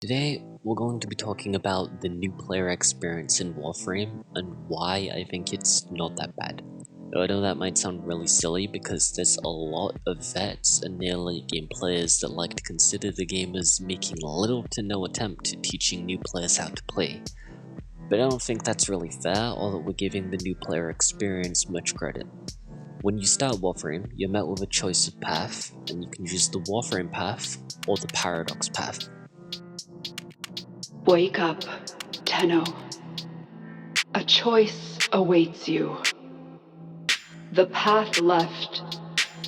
Today, we're going to be talking about the new player experience in Warframe and why I think it's not that bad. Though I know that might sound really silly because there's a lot of vets and near late game players that like to consider the game as making little to no attempt at teaching new players how to play. But I don't think that's really fair or that we're giving the new player experience much credit. When you start Warframe, you're met with a choice of path, and you can choose the Warframe path or the Paradox path. Wake up, Tenno. A choice awaits you. The path left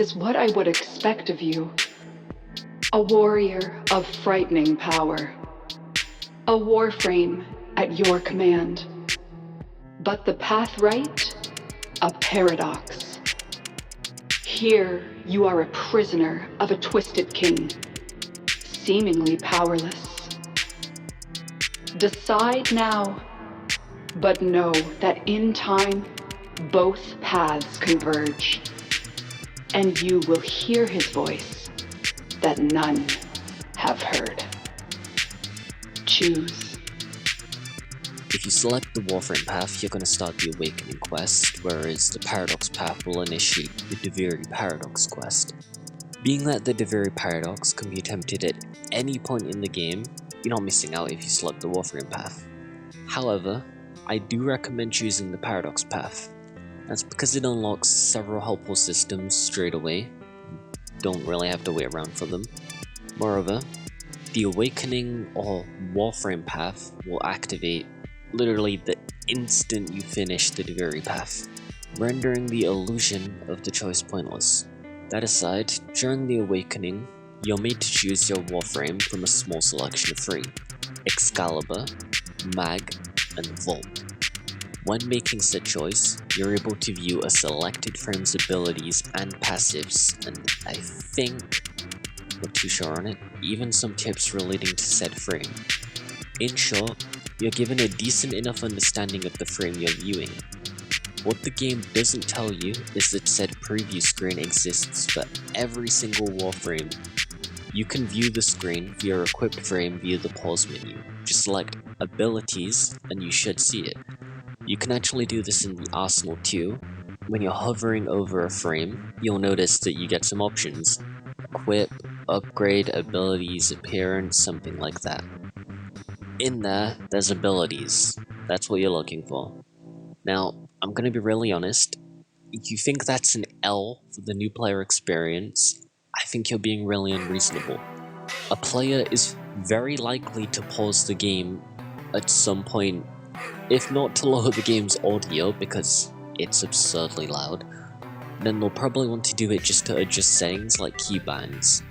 is what I would expect of you. A warrior of frightening power. A Warframe at your command. But the path right? A paradox. Here you are a prisoner of a twisted king, seemingly powerless. Decide now, but know that in time, both paths converge, and you will hear his voice that none have heard. Choose. If you select the Warframe path, you're going to start the Awakening quest, whereas the Paradox path will initiate the Deviri Paradox quest. Being that the Deviri Paradox can be attempted at any point in the game, you're not missing out if you select the Warframe path. However, I do recommend choosing the Paradox path. That's because it unlocks several helpful systems straight away. Don't really have to wait around for them. Moreover, the Awakening or Warframe path will activate literally the instant you finish the Deviri path, rendering the illusion of the choice pointless. That aside, during the Awakening, you're made to choose your Warframe from a small selection of 3: Excalibur, Mag, and Vault. When making said choice, you're able to view a selected frame's abilities and passives, and I think, not too sure on it, even some tips relating to said frame. In short, you're given a decent enough understanding of the frame you're viewing. What the game doesn't tell you is that said preview screen exists for every single Warframe. You can view the screen via your equipped frame via the pause menu. Just select abilities and you should see it. You can actually do this in the arsenal too. When you're hovering over a frame, you'll notice that you get some options. Equip, upgrade, abilities, appearance, something like that. In there's abilities. That's what you're looking for. Now, I'm gonna be really honest. If you think that's an L for the new player experience, I think you're being really unreasonable. A player is very likely to pause the game at some point, if not to lower the game's audio because it's absurdly loud, then they'll probably want to do it just to adjust settings like keybinds.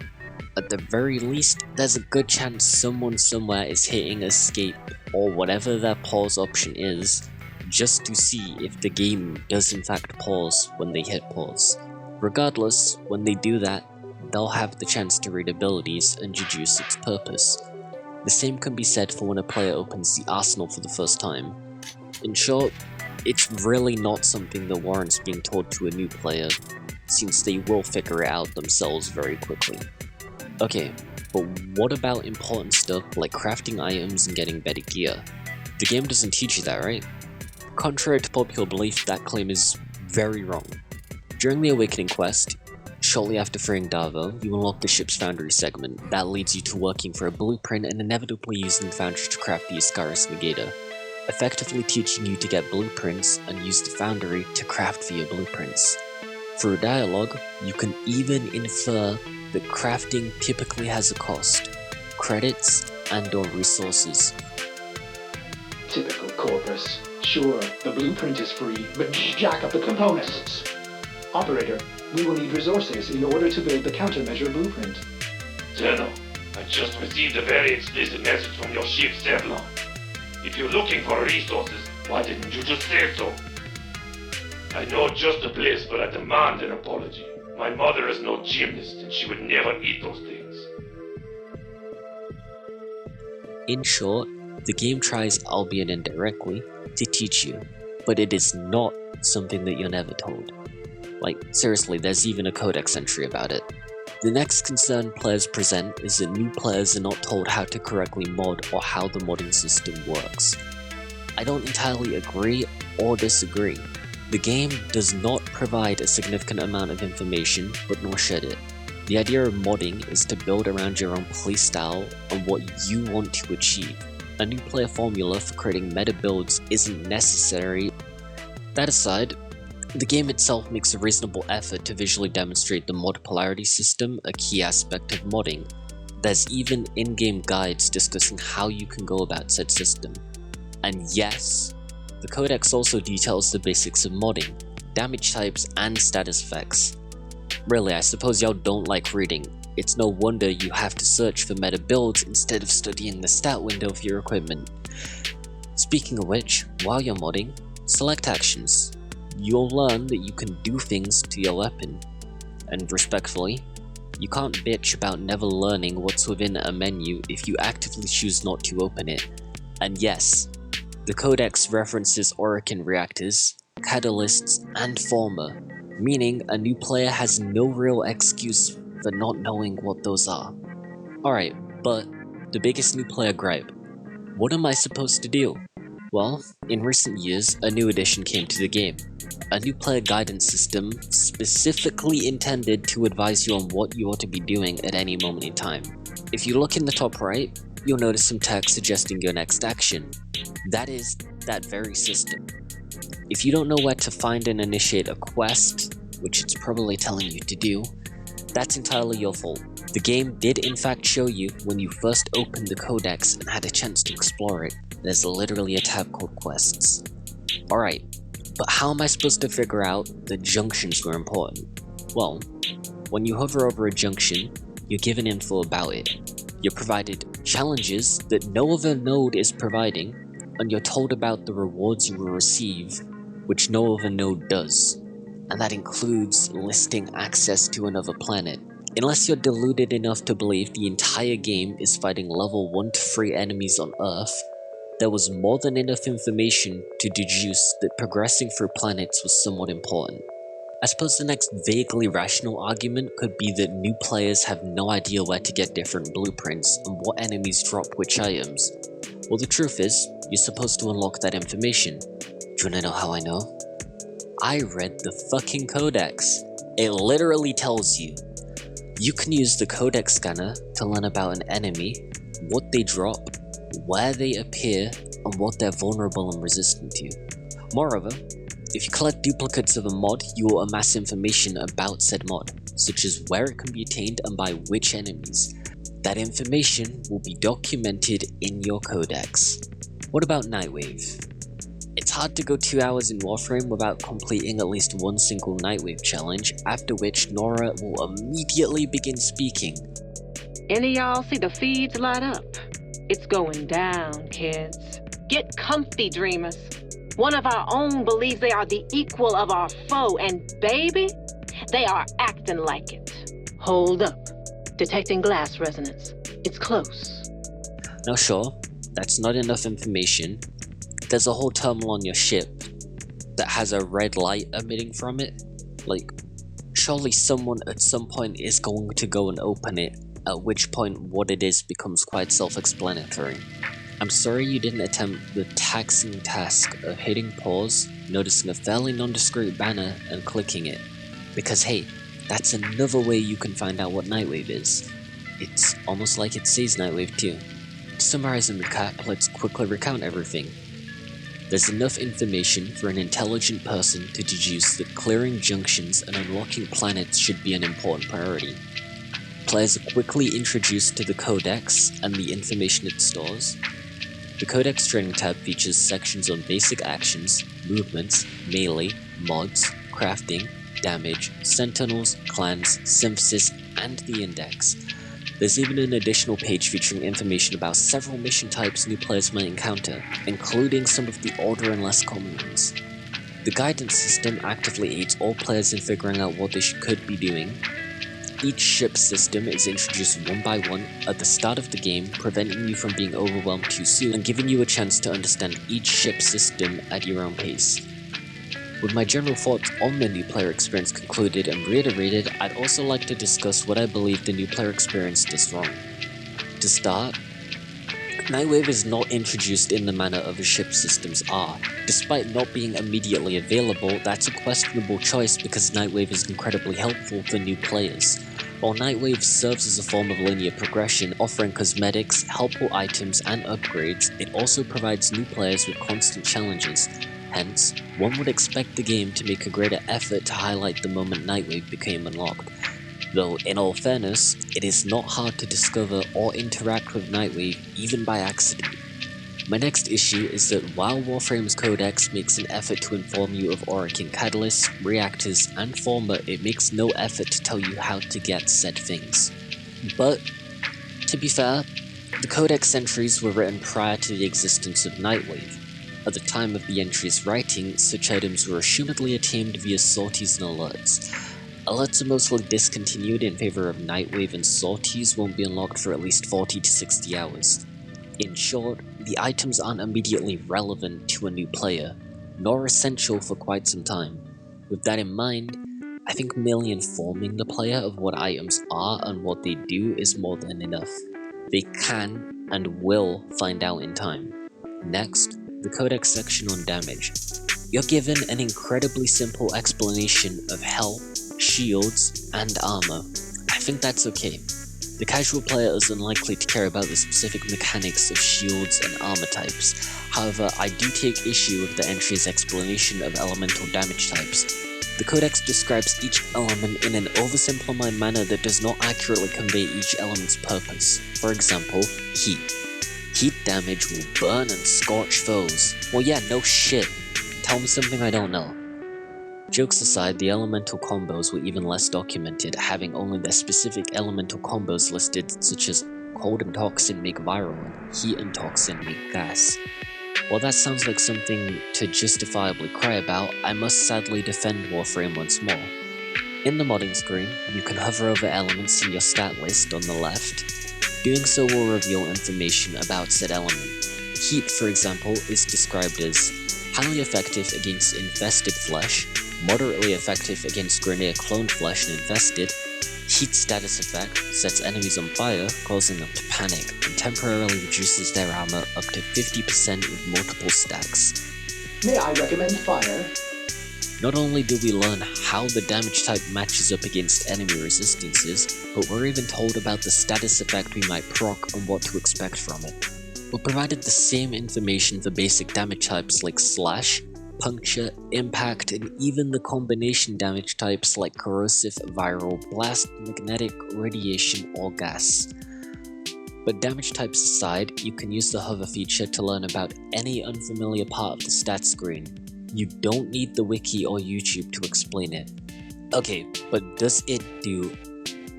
At the very least, there's a good chance someone somewhere is hitting escape or whatever their pause option is, just to see if the game does in fact pause when they hit pause. Regardless, when they do that, they'll have the chance to read abilities and deduce its purpose. The same can be said for when a player opens the arsenal for the first time. In short, it's really not something that warrants being told to a new player, since they will figure it out themselves very quickly. Okay, but what about important stuff like crafting items and getting better gear? The game doesn't teach you that, right? Contrary to popular belief, that claim is very wrong. During the Awakening quest, shortly after freeing Darvo, you unlock the ship's foundry segment that leads you to working for a blueprint and inevitably using the foundry to craft the Ascaris Negator, effectively teaching you to get blueprints and use the foundry to craft via blueprints. Through dialogue, you can even infer that crafting typically has a cost, credits and/or resources. Typical Corpus. Sure, the blueprint is free, but jack up the components. Operator, we will need resources in order to build the countermeasure blueprint. Tenno, I just received a very explicit message from your ship, Sevlon. If you're looking for resources, why didn't you just say so? I know just the place, but I demand an apology. My mother is no gymnast, and she would never eat those things. In short, the game tries, albeit indirectly, to teach you, but it is not something that you're never told. Like, seriously, there's even a codex entry about it. The next concern players present is that new players are not told how to correctly mod or how the modding system works. I don't entirely agree or disagree. The game does not provide a significant amount of information, but nor should it. The idea of modding is to build around your own playstyle and what you want to achieve. A new player formula for creating meta builds isn't necessary. That aside, the game itself makes a reasonable effort to visually demonstrate the mod polarity system, a key aspect of modding. There's even in-game guides discussing how you can go about said system. And yes, the codex also details the basics of modding, damage types, and status effects. Really, I suppose y'all don't like reading. It's no wonder you have to search for meta builds instead of studying the stat window of your equipment. Speaking of which, while you're modding, select actions. You'll learn that you can do things to your weapon. And respectfully, you can't bitch about never learning what's within a menu if you actively choose not to open it. And yes, the codex references Orokin reactors, catalysts, and former, meaning a new player has no real excuse for not knowing what those are. Alright, but the biggest new player gripe. What am I supposed to do? Well, in recent years, a new addition came to the game. A new player guidance system specifically intended to advise you on what you ought to be doing at any moment in time. If you look in the top right, you'll notice some text suggesting your next action. That is that very system. If you don't know where to find and initiate a quest, which it's probably telling you to do, that's entirely your fault. The game did in fact show you when you first opened the codex and had a chance to explore it. There's literally a tab called quests. Alright, but how am I supposed to figure out that junctions were important? Well, when you hover over a junction, you're given info about it. You're provided challenges that no other node is providing, and you're told about the rewards you will receive, which no other node does. And that includes listing access to another planet. Unless you're deluded enough to believe the entire game is fighting level 1 to 3 enemies on Earth, there was more than enough information to deduce that progressing through planets was somewhat important. I suppose the next vaguely rational argument could be that new players have no idea where to get different blueprints and what enemies drop which items. Well, the truth is, you're supposed to unlock that information. Do you wanna know how I know? I read the fucking codex. It literally tells you. You can use the codex scanner to learn about an enemy, what they drop, where they appear, and what they're vulnerable and resistant to. Moreover, if you collect duplicates of a mod, you will amass information about said mod, such as where it can be attained and by which enemies. That information will be documented in your codex. What about Nightwave? It's hard to go 2 hours in Warframe without completing at least one single Nightwave challenge, after which Nora will immediately begin speaking. Any of y'all see the feeds light up? It's going down, kids. Get comfy, dreamers. One of our own believes they are the equal of our foe, and baby, they are acting like it. Hold up. Detecting glass resonance. It's close. Now sure, that's not enough information. There's a whole terminal on your ship that has a red light emitting from it. Like, surely someone at some point is going to go and open it, at which point what it is becomes quite self-explanatory. I'm sorry you didn't attempt the taxing task of hitting pause, noticing a fairly nondescript banner and clicking it. Because hey, that's another way you can find out what Nightwave is. It's almost like it sees Nightwave too. To summarize and recap, let's quickly recount everything. There's enough information for an intelligent person to deduce that clearing junctions and unlocking planets should be an important priority. Players are quickly introduced to the codex and the information it stores. The codex training tab features sections on basic actions, movements, melee, mods, crafting, damage, sentinels, clans, synthesis, and the index. There's even an additional page featuring information about several mission types new players might encounter, including some of the older and less common ones. The guidance system actively aids all players in figuring out what they could be doing. Each ship system is introduced one by one at the start of the game, preventing you from being overwhelmed too soon and giving you a chance to understand each ship system at your own pace. With my general thoughts on the new player experience concluded and reiterated, I'd also like to discuss what I believe the new player experience does wrong. To start, Nightwave is not introduced in the manner other ship systems are. Despite not being immediately available, that's a questionable choice because Nightwave is incredibly helpful for new players. While Nightwave serves as a form of linear progression, offering cosmetics, helpful items, and upgrades, it also provides new players with constant challenges. Hence, one would expect the game to make a greater effort to highlight the moment Nightwave became unlocked. Though, in all fairness, it is not hard to discover or interact with Nightwave even by accident. My next issue is that while Warframe's codex makes an effort to inform you of Orokin catalysts, reactors, and Forma, it makes no effort to tell you how to get said things. But, to be fair, the codex entries were written prior to the existence of Nightwave. At the time of the entry's writing, such items were assumedly attained via sorties and alerts. Alerts are mostly discontinued in favor of Nightwave, and sorties won't be unlocked for at least 40 to 60 hours. In short, the items aren't immediately relevant to a new player, nor essential for quite some time. With that in mind, I think merely informing the player of what items are and what they do is more than enough. They can and will find out in time. Next, the codex section on damage. You're given an incredibly simple explanation of health, shields, and armor. I think that's okay. The casual player is unlikely to care about the specific mechanics of shields and armor types. However, I do take issue with the entry's explanation of elemental damage types. The codex describes each element in an oversimplified manner that does not accurately convey each element's purpose. For example, heat. Heat damage will burn and scorch foes. Well yeah, no shit. Tell me something I don't know. Jokes aside, the elemental combos were even less documented, having only their specific elemental combos listed, such as cold and toxin make viral, and heat and toxin make gas. While that sounds like something to justifiably cry about, I must sadly defend Warframe once more. In the modding screen, you can hover over elements in your stat list on the left. Doing so will reveal information about said element. Heat, for example, is described as highly effective against infested flesh, moderately effective against Grineer cloned flesh and infested. Heat status effect sets enemies on fire, causing them to panic, and temporarily reduces their armor up to 50% with multiple stacks. May I recommend fire? Not only do we learn how the damage type matches up against enemy resistances, but we're even told about the status effect we might proc and what to expect from it. We're provided the same information for basic damage types like slash, puncture, impact, and even the combination damage types like corrosive, viral, blast, magnetic, radiation, or gas. But damage types aside, you can use the hover feature to learn about any unfamiliar part of the stats screen. You don't need the wiki or YouTube to explain it. Okay, but does it do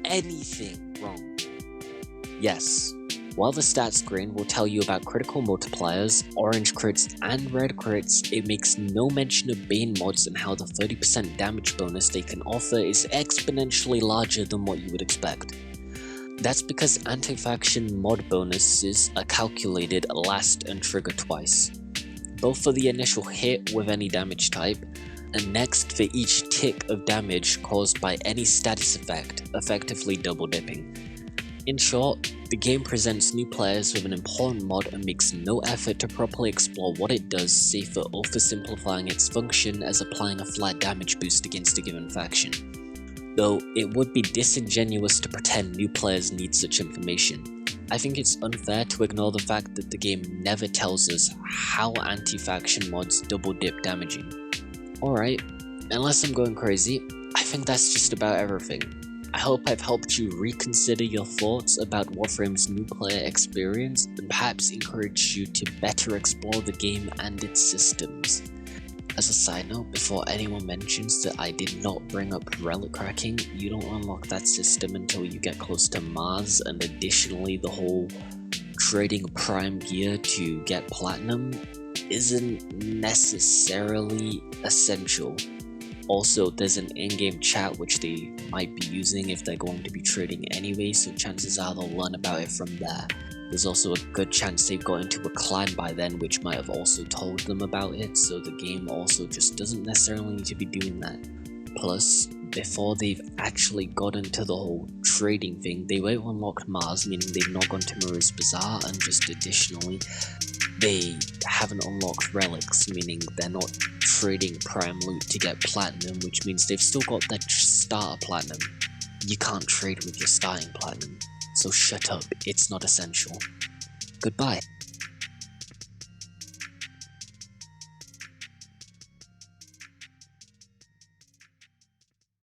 anything wrong? Yes. While the stats screen will tell you about critical multipliers, orange crits, and red crits, it makes no mention of Bane mods and how the 30% damage bonus they can offer is exponentially larger than what you would expect. That's because anti-faction mod bonuses are calculated last and trigger twice. Both for the initial hit with any damage type, and next for each tick of damage caused by any status effect, effectively double dipping. In short, the game presents new players with an important mod and makes no effort to properly explore what it does save for oversimplifying its function as applying a flat damage boost against a given faction. Though it would be disingenuous to pretend new players need such information. I think it's unfair to ignore the fact that the game never tells us how anti-faction mods double dip damaging. Alright, unless I'm going crazy, I think that's just about everything. I hope I've helped you reconsider your thoughts about Warframe's new player experience and perhaps encouraged you to better explore the game and its systems. As a side note, before anyone mentions that I did not bring up relic cracking, you don't unlock that system until you get close to Mars, and additionally the whole trading prime gear to get platinum isn't necessarily essential. Also, there's an in-game chat which they might be using if they're going to be trading anyway, so chances are they'll learn about it from there. There's also a good chance they've got into a clan by then, which might have also told them about it, so the game also just doesn't necessarily need to be doing that. Plus, before they've actually got into the whole trading thing, they won't unlock Mars, meaning they've not gone to Maria's Bazaar, and just additionally, they haven't unlocked relics, meaning they're not trading prime loot to get platinum, which means they've still got their starter platinum. You can't trade with your starting platinum, so shut up, it's not essential. Goodbye.